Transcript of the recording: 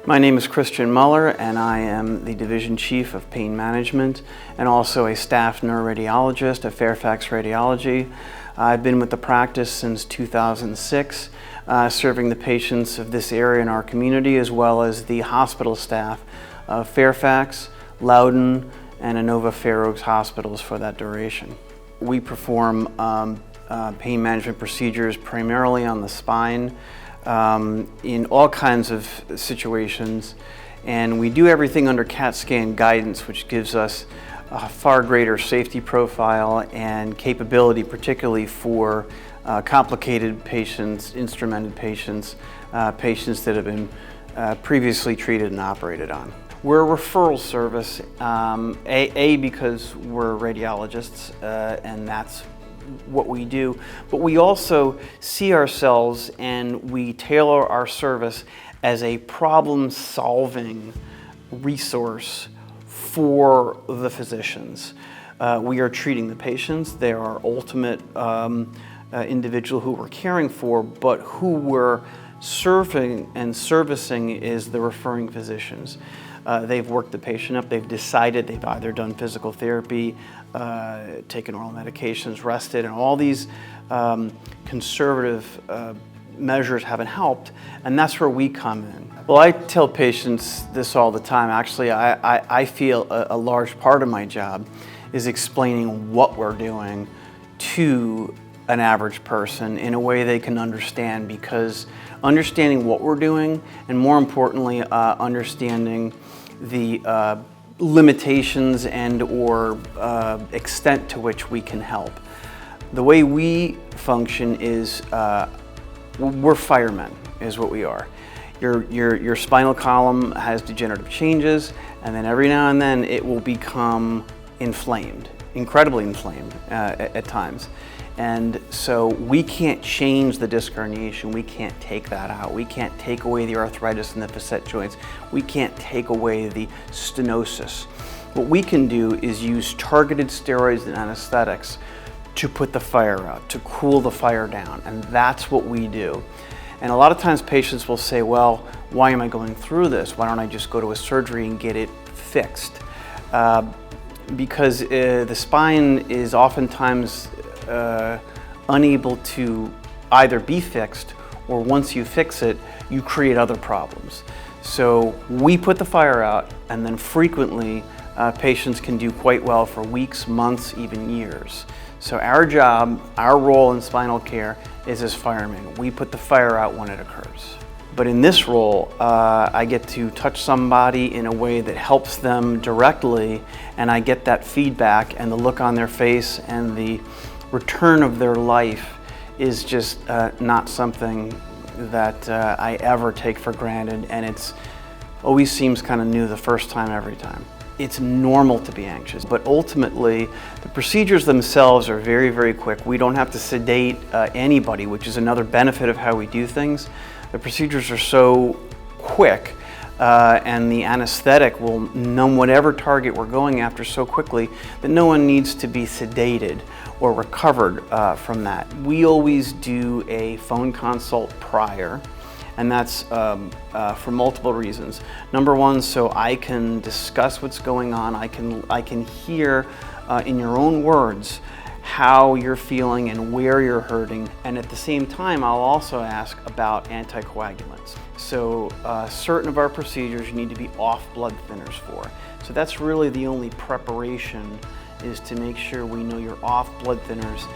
My name is Christian Muller, and I am the Division Chief of Pain Management and also a staff neuroradiologist at Fairfax Radiology. I've been with the practice since 2006, serving the patients of this area in our community as well as the hospital staff of Fairfax, Loudoun, and Inova Fair Oaks hospitals for that duration. We perform pain management procedures primarily on the spine, in all kinds of situations, and we do everything under CAT scan guidance, which gives us a far greater safety profile and capability, particularly for complicated patients, instrumented patients, patients that have been previously treated and operated on. We're a referral service, because we're radiologists, and that's what we do, but we also see ourselves and we tailor our service as a problem-solving resource for the physicians. We are treating the patients. They are our ultimate individual who we're caring for, but who we're serving and servicing is the referring physicians. They've worked the patient up, they've decided, they've either done physical therapy, taken oral medications, rested, and all these conservative measures haven't helped, and that's where we come in. Well, I tell patients this all the time. Actually, I feel a large part of my job is explaining what we're doing to an average person in a way they can understand, because understanding what we're doing, and more importantly, understanding the limitations and or extent to which we can help. The way we function is we're firemen, is what we are. Your spinal column has degenerative changes, and then every now and then it will become inflamed, incredibly inflamed at times. And so we can't change the disc herniation, we can't take that out, we can't take away the arthritis in the facet joints, we can't take away the stenosis. What we can do is use targeted steroids and anesthetics to put the fire out, to cool the fire down, and that's what we do. And a lot of times patients will say, well, why am I going through this? Why don't I just go to a surgery and get it fixed? Because the spine is oftentimes unable to either be fixed, or once you fix it, you create other problems. So we put the fire out, and then frequently patients can do quite well for weeks, months, even years. So our job, our role in spinal care is as firemen. We put the fire out when it occurs. But in this role, I get to touch somebody in a way that helps them directly, and I get that feedback, and the look on their face and the return of their life is just not something that I ever take for granted, and it's always seems kind of new the first time every time. It's normal to be anxious, but ultimately the procedures themselves are very, very quick. We don't have to sedate anybody, which is another benefit of how we do things. The procedures are so quick, and the anesthetic will numb whatever target we're going after so quickly that no one needs to be sedated or recovered from that. We always do a phone consult prior, and that's for multiple reasons. Number one, so I can discuss what's going on. I can hear in your own words how you're feeling and where you're hurting, and at the same time I'll also ask about anticoagulants. So certain of our procedures you need to be off blood thinners for. So that's really the only preparation, is to make sure we know you're off blood thinners